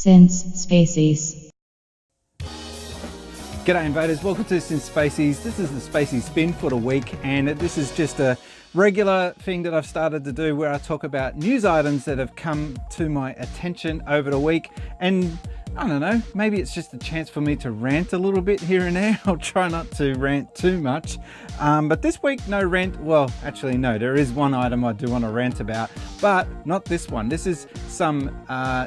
Since Spacies. G'day invaders, welcome to Since Spacies. This is the Spacies Spin for the week, and this is just a regular thing that I've started to do where I talk about news items that have come to my attention over the week. And I don't know, maybe it's just a chance for me to rant a little bit here and there. I'll try not to rant too much. But this week, no rant. Well, actually, no, there is one item I do want to rant about, but not this one. This is some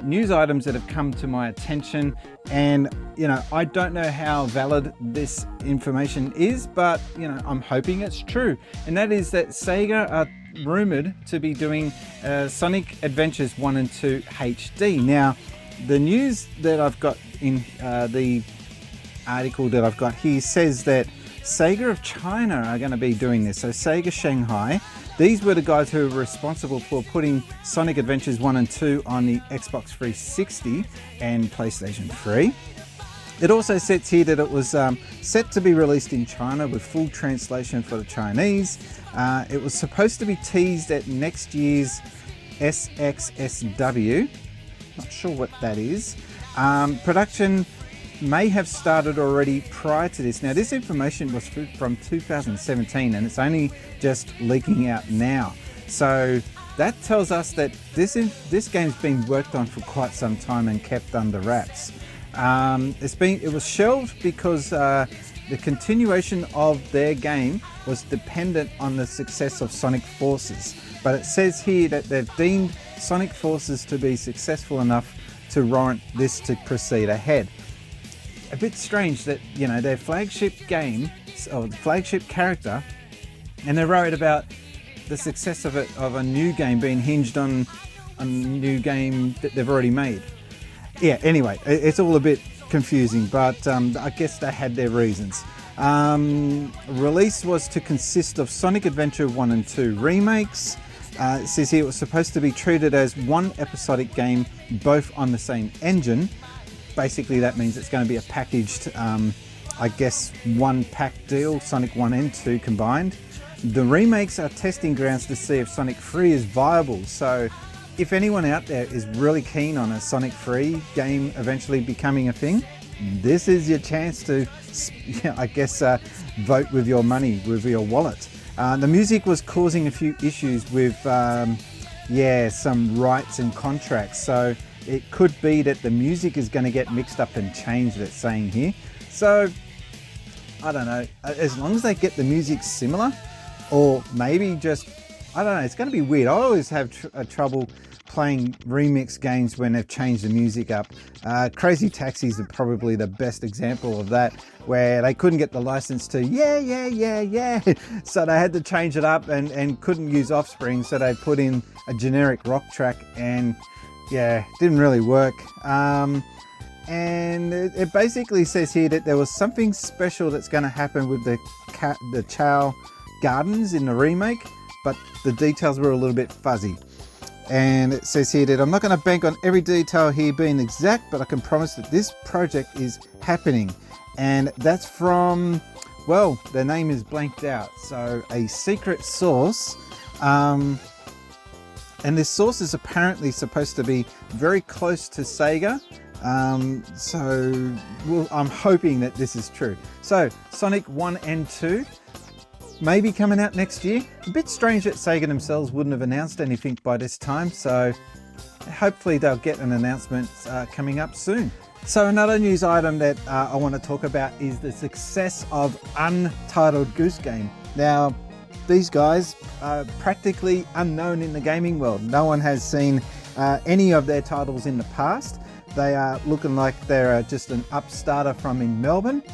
news items that have come to my attention. And, you know, I don't know how valid this information is, but, you know, I'm hoping it's true. And that is that Sega are rumored to be doing Sonic Adventures 1 and 2 HD. Now, the news that I've got in the article that I've got here says that Sega of China are going to be doing this. So Sega Shanghai, these were the guys who were responsible for putting Sonic Adventures 1 and 2 on the Xbox 360 and PlayStation 3. It also says here that it was set to be released in China with full translation for the Chinese. It was supposed to be teased at next year's SXSW. Not sure what that is. Production may have started already prior to this. Now, this information was from 2017 and it's only just leaking out now. So that tells us that this game's been worked on for quite some time and kept under wraps. It was shelved because the continuation of their game was dependent on the success of Sonic Forces. But it says here that they've deemed Sonic Forces to be successful enough to warrant this to proceed ahead. A bit strange that, you know, their flagship game, or flagship character, and they're worried about the success of a new game being hinged on a new game that they've already made. Yeah, anyway, it's all a bit confusing, but I guess they had their reasons. Release was to consist of Sonic Adventure 1 and 2 remakes. It says here it was supposed to be treated as one episodic game, both on the same engine. Basically, that means it's going to be a packaged, I guess, one pack deal, Sonic 1 and 2 combined. The remakes are testing grounds to see if Sonic 3 is viable. So if anyone out there is really keen on a Sonic 3 game eventually becoming a thing, this is your chance to, I guess, vote with your money, with your wallet. The music was causing a few issues with, some rights and contracts. So it could be that the music is going to get mixed up and changed, it's saying here. So, I don't know, as long as they get the music similar, or maybe just, I don't know, it's going to be weird. I always have trouble playing remix games when they've changed the music up. Crazy Taxis are probably the best example of that, where they couldn't get the license to yeah, so they had to change it up and couldn't use Offspring, so they put in a generic rock track, and yeah, didn't really work. And it basically says here that there was something special that's going to happen with the Chow Gardens in the remake, but the details were a little bit fuzzy. And it says here that I'm not going to bank on every detail here being exact, but I can promise that this project is happening. And that's from, well, their name is blanked out, so a secret source. And this source is apparently supposed to be very close to Sega. I'm hoping that this is true. So Sonic 1 and 2 may be coming out next year. A bit strange that Sega themselves wouldn't have announced anything by this time, so hopefully they'll get an announcement coming up soon. So another news item that I want to talk about is the success of Untitled Goose Game. Now, these guys are practically unknown in the gaming world. No one has seen any of their titles in the past. They are looking like they're just an upstarter from in Melbourne.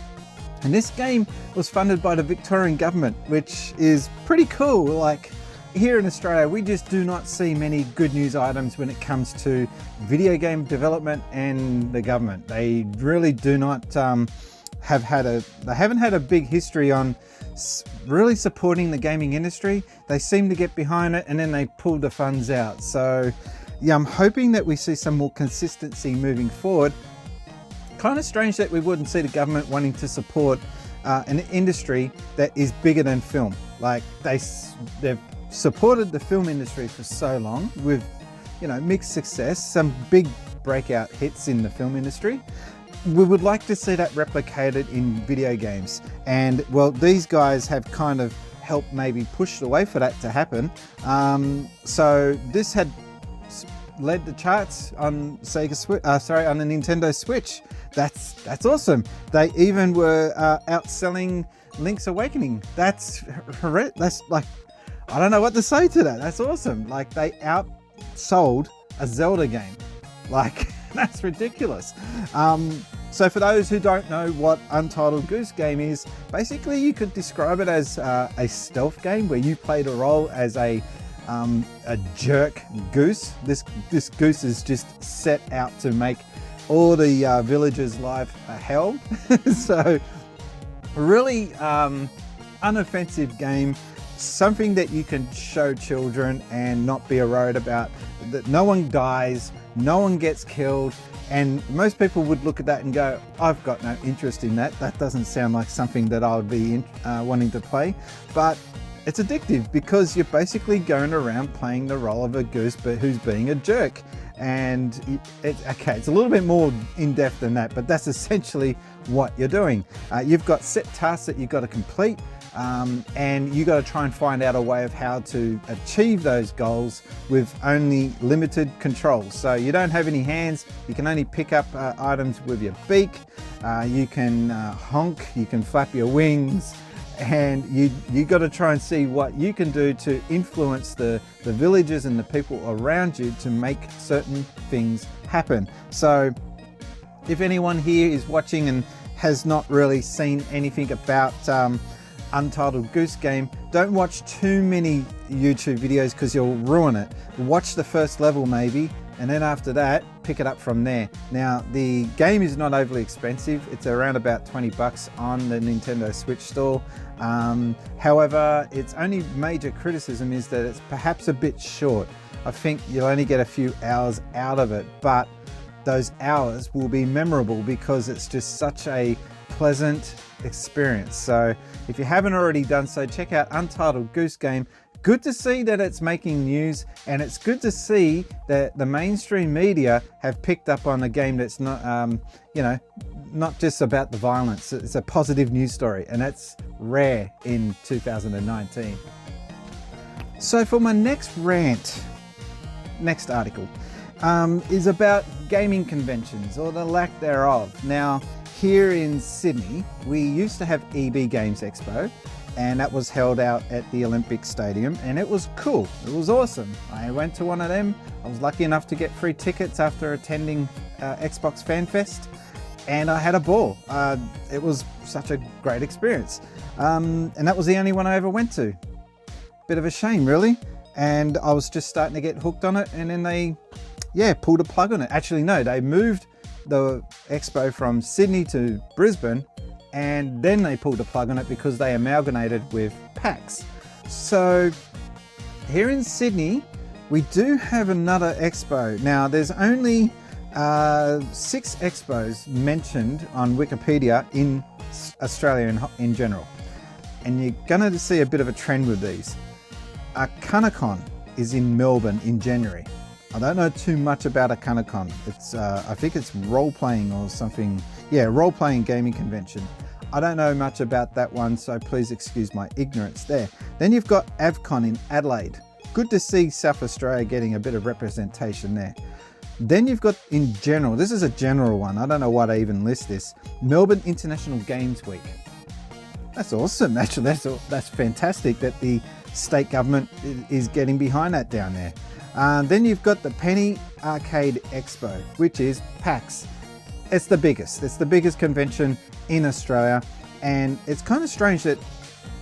And this game was funded by the Victorian government, which is pretty cool. Like, here in Australia, we just do not see many good news items when it comes to video game development and the government. They really do not they haven't had a big history on really supporting the gaming industry. They seem to get behind it and then they pull the funds out. So yeah, I'm hoping that we see some more consistency moving forward. Kind of strange that we wouldn't see the government wanting to support an industry that is bigger than film. Like, they've supported the film industry for so long with, you know, mixed success. Some big breakout hits in the film industry. We would like to see that replicated in video games. And well, these guys have kind of helped maybe push the way for that to happen. So this had led the charts on on the Nintendo Switch. That's awesome. They even were outselling Link's Awakening. That's like, I don't know what to say to that. That's awesome. Like, they outsold a Zelda game. Like, that's ridiculous. So for those who don't know what Untitled Goose Game is, basically you could describe it as a stealth game where you played a role as a jerk goose. This goose is just set out to make all the villagers' life a hell. So really unoffensive game, something that you can show children and not be worried about that no one dies, no one gets killed. And most people would look at that and go, I've got no interest in that. That doesn't sound like something that I would be wanting to play. But it's addictive because you're basically going around playing the role of a goose but who's being a jerk. And it's a little bit more in-depth than that, but that's essentially what you're doing. You've got set tasks that you've got to complete, and you've got to try and find out a way of how to achieve those goals with only limited controls. So you don't have any hands, you can only pick up items with your beak, you can honk, you can flap your wings, and you got to try and see what you can do to influence the villagers and the people around you to make certain things happen. So if anyone here is watching and has not really seen anything about Untitled Goose Game, don't watch too many YouTube videos because you'll ruin it. Watch the first level maybe, and then after that pick it up from there. Now the game is not overly expensive, it's around about 20 bucks on the Nintendo Switch store. However, its only major criticism is that it's perhaps a bit short. I think you'll only get a few hours out of it, but those hours will be memorable because it's just such a pleasant experience. So if you haven't already done so, check out Untitled Goose Game. Good to see that it's making news, and it's good to see that the mainstream media have picked up on a game that's not, not just about the violence. It's a positive news story, and that's rare in 2019. So for my next article is about gaming conventions, or the lack thereof. Now, here in Sydney, we used to have EB Games Expo, and that was held out at the Olympic Stadium, and it was cool. It was awesome. I went to one of them. I was lucky enough to get free tickets after attending Xbox Fan Fest, and I had a ball. It was such a great experience. And that was the only one I ever went to. Bit of a shame, really. And I was just starting to get hooked on it, and then they, pulled a plug on it. Actually, no, they moved the expo from Sydney to Brisbane, and then they pulled the plug on it because they amalgamated with PAX. So here in Sydney, we do have another expo. Now, there's only 6 expos mentioned on Wikipedia in Australia in general. And you're going to see a bit of a trend with these. Arcanacon is in Melbourne in January. I don't know too much about Arcanacon. It's I think it's role-playing or something. Yeah, role-playing gaming convention. I don't know much about that one, so please excuse my ignorance there. Then you've got AVCon in Adelaide. Good to see South Australia getting a bit of representation there. Then you've got, in general, this is a general one, I don't know why I even list this, Melbourne International Games Week. That's awesome, actually. That's fantastic that the state government is getting behind that down there. Then you've got the Penny Arcade Expo, which is PAX. It's the biggest convention in Australia, and it's kind of strange that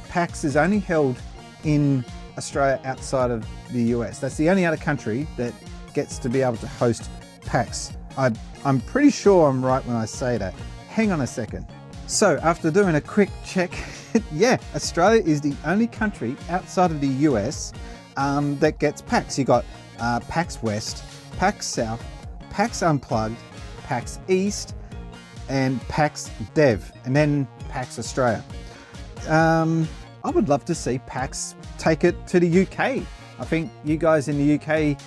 PAX is only held in Australia outside of the US. That's the only other country that gets to be able to host PAX. I'm pretty sure I'm right when I say that. Hang on a second. So after doing a quick check, yeah, Australia is the only country outside of the US that gets PAX. You got PAX West, PAX South, PAX Unplugged, PAX East, and PAX Dev, and then PAX Australia. I would love to see PAX take it to the UK. I think you guys in the UK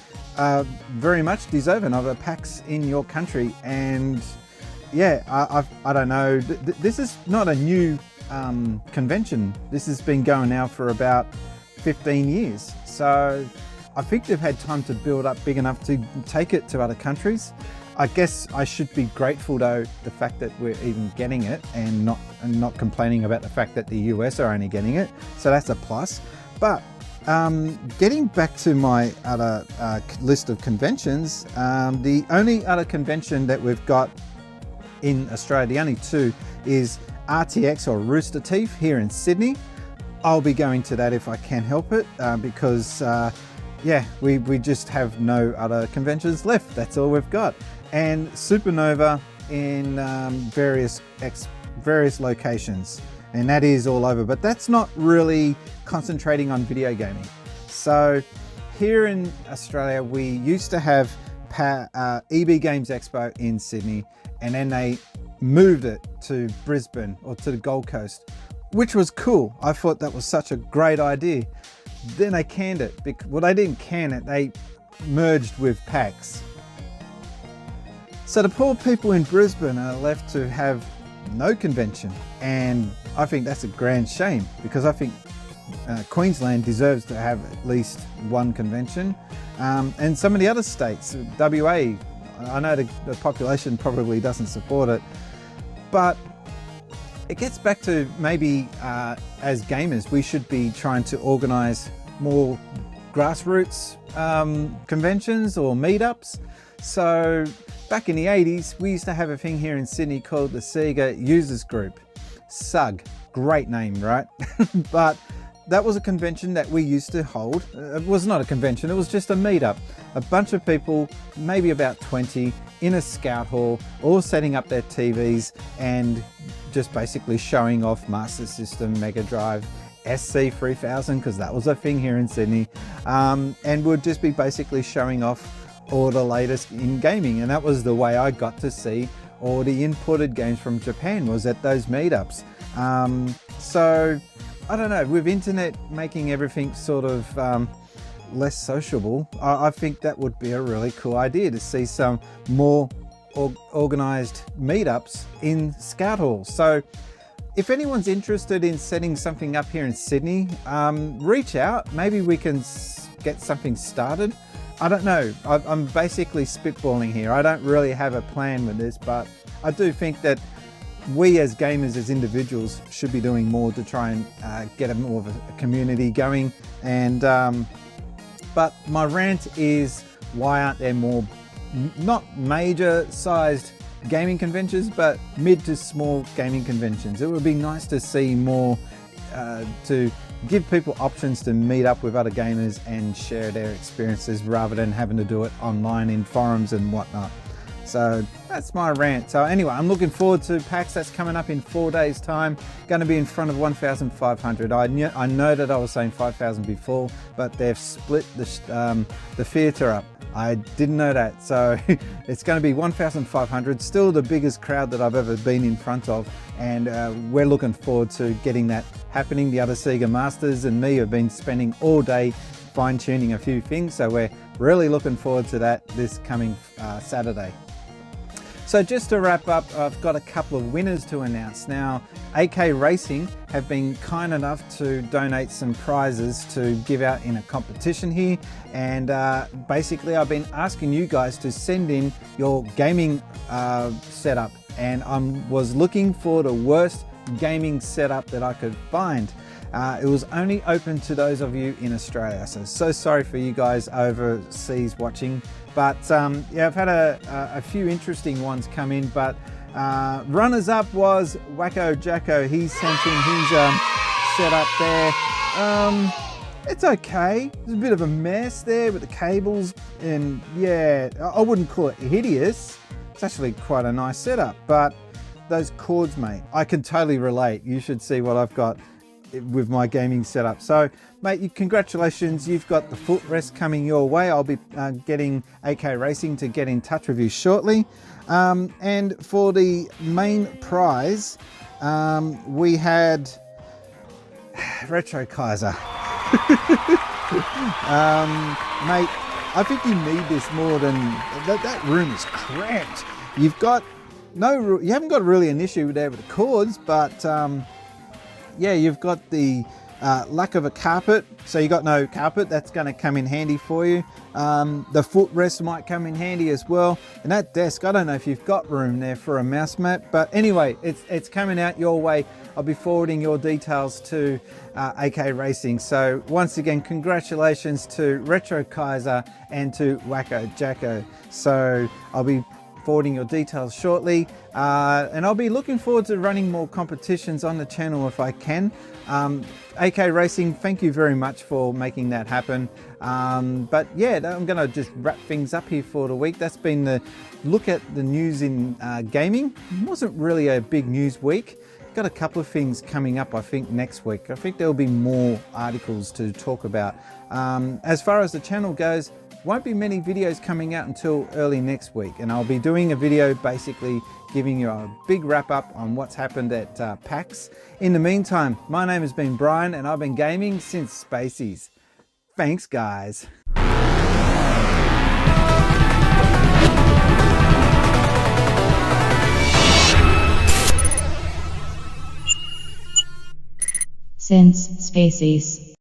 very much deserving of a PAX in your country. And yeah, I don't know, this is not a new convention. This has been going now for about 15 years. So I think they've had time to build up big enough to take it to other countries. I guess I should be grateful though, the fact that we're even getting it and not complaining about the fact that the US are only getting it. So that's a plus. But getting back to my other list of conventions, the only other convention that we've got in Australia, the only two, is RTX or Rooster Teeth here in Sydney. I'll be going to that if I can help it, because yeah, we just have no other conventions left. That's all we've got. And Supernova in various locations, and that is all over, but that's not really concentrating on video gaming. So here in Australia, we used to have EB Games Expo in Sydney, and then they moved it to Brisbane or to the Gold Coast, which was cool. I thought that was such a great idea. Then they canned it. Well, they didn't can it, they merged with PAX. So the poor people in Brisbane are left to have no convention, and I think that's a grand shame, because I think Queensland deserves to have at least one convention, and some of the other states, WA, I know the population probably doesn't support it, but it gets back to maybe as gamers we should be trying to organise more grassroots conventions or meetups. So back in the 80s, we used to have a thing here in Sydney called the Sega Users Group. SUG, great name, right? But that was a convention that we used to hold. It was not a convention, it was just a meetup. A bunch of people, maybe about 20, in a scout hall, all setting up their TVs and just basically showing off Master System, Mega Drive, SC3000, because that was a thing here in Sydney, and would just be basically showing off all the latest in gaming. And that was the way I got to see all the imported games from Japan, was at those meetups. So I don't know, with internet making everything sort of less sociable, I think that would be a really cool idea, to see some more organised meetups in scout halls. So if anyone's interested in setting something up here in Sydney, reach out. Maybe we can get something started. I don't know, I'm basically spitballing here. I don't really have a plan with this, but I do think that we as gamers, as individuals, should be doing more to try and get more of a community going. And but my rant is, why aren't there more, not major sized gaming conventions, but mid to small gaming conventions? It would be nice to see more, to give people options to meet up with other gamers and share their experiences, rather than having to do it online in forums and whatnot. So that's my rant. So anyway, I'm looking forward to PAX. That's coming up in 4 days time. Going to be in front of 1,500. I know that I was saying 5,000 before, but they've split the theatre up. I didn't know that. So it's going to be 1,500, still the biggest crowd that I've ever been in front of. And we're looking forward to getting that happening. The other Sega Masters and me have been spending all day fine-tuning a few things. So we're really looking forward to that this coming Saturday. So just to wrap up, I've got a couple of winners to announce. Now, AK Racing have been kind enough to donate some prizes to give out in a competition here. And basically I've been asking you guys to send in your gaming setup. And I was looking for the worst gaming setup that I could find. It was only open to those of you in Australia. So sorry for you guys overseas watching. But yeah, I've had a few interesting ones come in, but runners up was Wacko Jacko. He sent in his setup there. It's okay. There's a bit of a mess there with the cables, and yeah, I wouldn't call it hideous. It's actually quite a nice setup, but those cords, mate, I can totally relate. You should see what I've got with my gaming setup. So mate, congratulations, you've got the footrest coming your way. I'll be getting AK Racing to get in touch with you shortly. And for the main prize, we had Retro Kaiser. Mate, I think you need this more than that room is cramped. You haven't got really an issue there with the cords, but yeah, you've got the lack of a carpet, so you got no carpet. That's going to come in handy for you. The footrest might come in handy as well, and that desk, I don't know if you've got room there for a mouse mat, but anyway, it's coming out your way. I'll be forwarding your details to AK Racing. So once again, congratulations to Retro Kaiser and to Wacko Jacko. So I'll be forwarding your details shortly, and I'll be looking forward to running more competitions on the channel if I can. AK Racing, thank you very much for making that happen. But yeah, I'm going to just wrap things up here for the week. That's been the look at the news in gaming. It wasn't really a big news week. Got a couple of things coming up, I think, next week. I think there'll be more articles to talk about. As far as the channel goes, won't be many videos coming out until early next week, and I'll be doing a video basically giving you a big wrap up on what's happened at PAX. In the meantime, my name has been Brian, and I've been gaming since Spacies. Thanks, guys. Since Spacies.